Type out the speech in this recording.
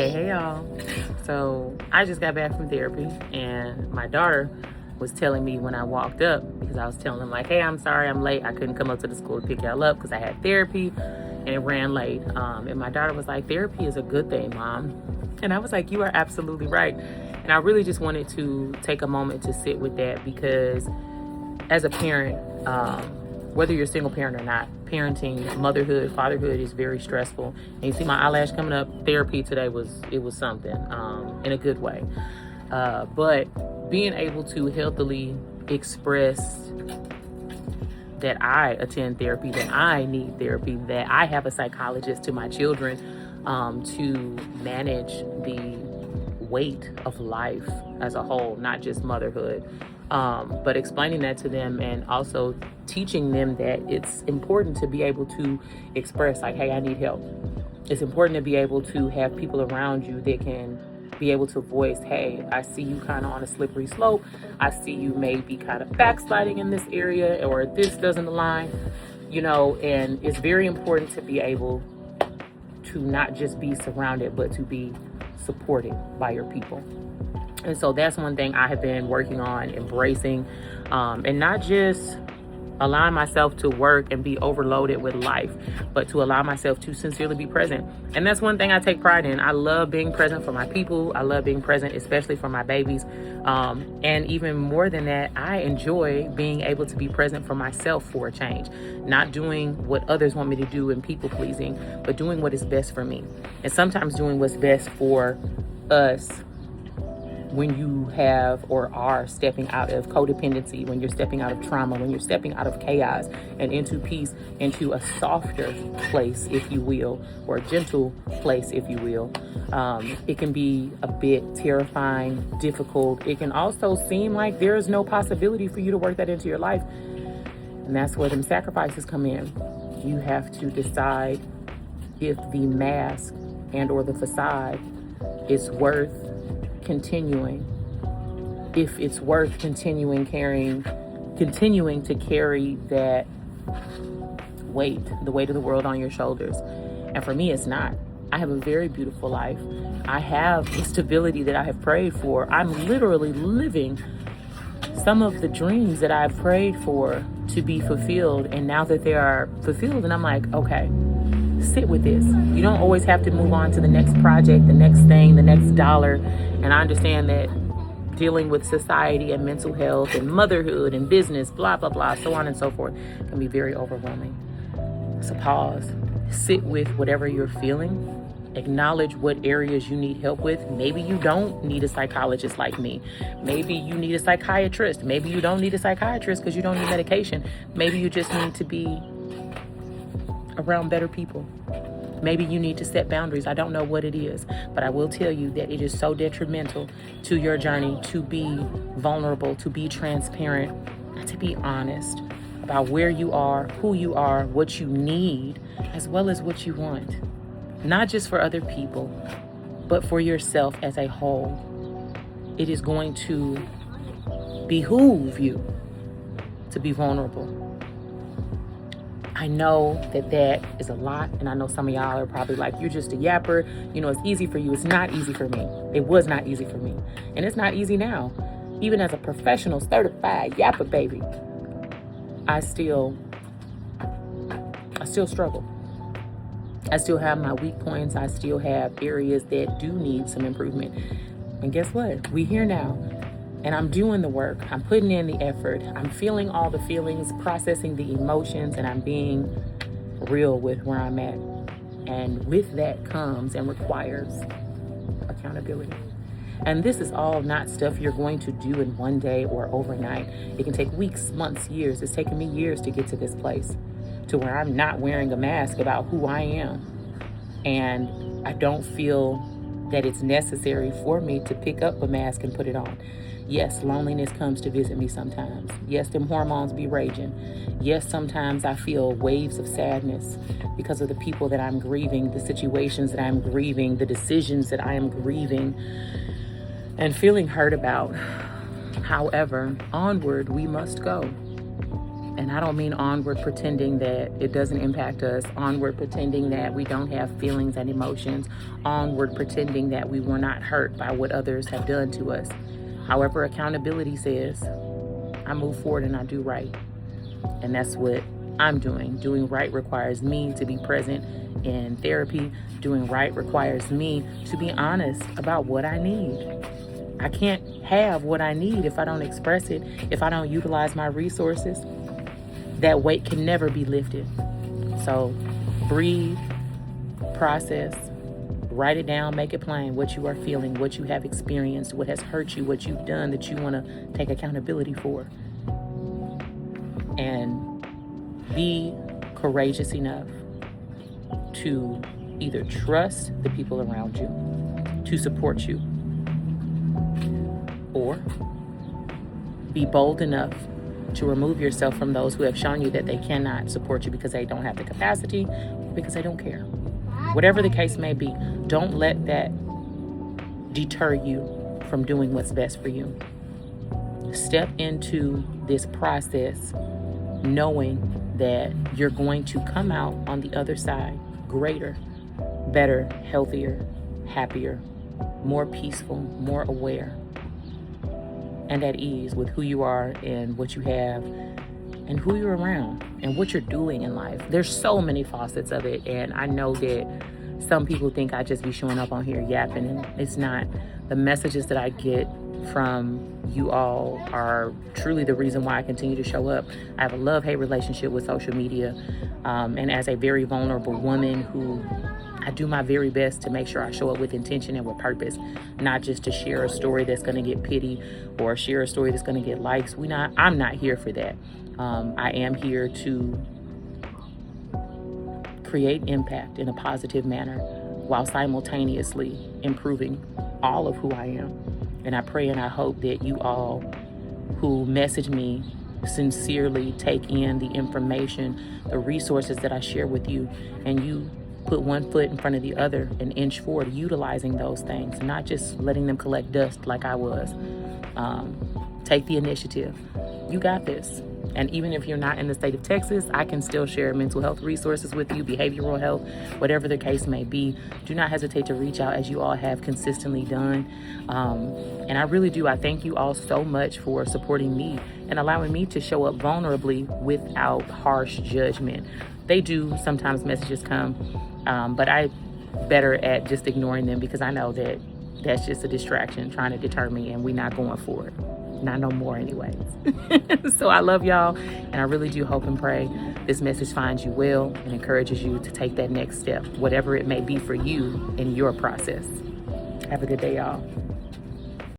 Hey y'all. So I just got back from therapy, and my daughter was telling me when I walked up, because I was telling them like, hey, I'm sorry I'm late. I couldn't come up to the school to pick y'all up because I had therapy and it ran late. And my daughter was like, therapy is a good thing, Mom. And I was like, you are absolutely right. And I really just wanted to take a moment to sit with that, because as a parent, whether you're a single parent or not, parenting, motherhood, fatherhood is very stressful. And you see my eyelash coming up. Therapy today was something, in a good way. But being able to healthily express that I attend therapy, that I need therapy, that I have a psychologist to my children, to manage the weight of life as a whole, not just motherhood. But explaining that to them, and also teaching them that it's important to be able to express like, hey, I need help. It's important to be able to have people around you that can be able to voice, hey, I see you kind of on a slippery slope. I see you may be kind of backsliding in this area, or this doesn't align, and it's very important to be able to not just be surrounded, but to be supported by your people. And so that's one thing I have been working on, embracing, and not just allowing myself to work and be overloaded with life, but to allow myself to sincerely be present. And that's one thing I take pride in. I love being present for my people. I love being present, especially for my babies. And even more than that, I enjoy being able to be present for myself for a change, not doing what others want me to do and people pleasing, but doing what is best for me. And sometimes doing what's best for us when you have or are stepping out of codependency, when you're stepping out of trauma, when you're stepping out of chaos and into peace, into a softer place, if you will, or a gentle place, if you will. It can be a bit terrifying, difficult. It can also seem like there is no possibility for you to work that into your life. And that's where them sacrifices come in. You have to decide if the mask and or the facade is worth continuing, if it's worth continuing to carry that weight, the weight of the world on your shoulders. And for me, it's not. I have a very beautiful life. I have the stability that I have prayed for. I'm literally living some of the dreams that I've prayed for to be fulfilled. And now that they are fulfilled, and I'm like, okay, sit with this. You don't always have to move on to the next project, the next thing, the next dollar. And I understand that dealing with society and mental health and motherhood and business, blah, blah, blah, so on and so forth, can be very overwhelming. So pause, sit with whatever you're feeling, acknowledge what areas you need help with. Maybe you don't need a psychologist like me. Maybe you need a psychiatrist. Maybe you don't need a psychiatrist because you don't need medication. Maybe you just need to be around better people. Maybe you need to set boundaries. I don't know what it is, but I will tell you that it is so detrimental to your journey to be vulnerable, to be transparent, and to be honest about where you are, who you are, what you need, as well as what you want. Not just for other people, but for yourself as a whole. It is going to behoove you to be vulnerable. I know that is a lot, and I know some of y'all are probably like, you're just a yapper. It's easy for you. It's not easy for me. It was not easy for me. And it's not easy now. Even as a professional, certified yapper baby, I still struggle. I still have my weak points. I still have areas that do need some improvement. And guess what? We're here now. And I'm doing the work. I'm putting in the effort. I'm feeling all the feelings, processing the emotions, and I'm being real with where I'm at. And with that comes and requires accountability. And this is all not stuff you're going to do in one day or overnight. It can take weeks, months, years. It's taken me years to get to this place, to where I'm not wearing a mask about who I am. And I don't feel that it's necessary for me to pick up a mask and put it on. Yes, loneliness comes to visit me sometimes. Yes, them hormones be raging. Yes, sometimes I feel waves of sadness because of the people that I'm grieving, the situations that I'm grieving, the decisions that I am grieving, and feeling hurt about. However, onward we must go. And I don't mean onward pretending that it doesn't impact us, onward pretending that we don't have feelings and emotions, onward pretending that we were not hurt by what others have done to us. However, accountability says, I move forward and I do right. And that's what I'm doing. Doing right requires me to be present in therapy. Doing right requires me to be honest about what I need. I can't have what I need if I don't express it, if I don't utilize my resources. That weight can never be lifted. So breathe, process, write it down, make it plain, what you are feeling, what you have experienced, what has hurt you, what you've done that you want to take accountability for. And be courageous enough to either trust the people around you to support you, or be bold enough to remove yourself from those who have shown you that they cannot support you because they don't have the capacity, or because they don't care. Whatever the case may be, don't let that deter you from doing what's best for you. Step into this process knowing that you're going to come out on the other side greater, better, healthier, happier, more peaceful, more aware, and at ease with who you are and what you have and who you're around and what you're doing in life. There's so many facets of it, and I know that some people think I just be showing up on here yapping, and it's not. The messages that I get from you all are truly the reason why I continue to show up. I have a love-hate relationship with social media, and as a very vulnerable woman who I do my very best to make sure I show up with intention and with purpose, not just to share a story that's going to get pity or share a story that's going to get likes. I'm not here for that. I am here to create impact in a positive manner while simultaneously improving all of who I am. And I pray and I hope that you all who message me sincerely take in the information, the resources that I share with you, and you put one foot in front of the other and inch forward, utilizing those things, not just letting them collect dust like I was. Take the initiative. You got this. And even if you're not in the state of Texas, I can still share mental health resources with you, behavioral health, whatever the case may be. Do not hesitate to reach out, as you all have consistently done. And I really do. I thank you all so much for supporting me and allowing me to show up vulnerably without harsh judgment. They do sometimes messages come, but I'm better at just ignoring them because I know that that's just a distraction trying to deter me, and we're not going for it. Not no more anyways. So I love y'all, and I really do hope and pray this message finds you well and encourages you to take that next step, whatever it may be for you in your process. Have a good day, y'all.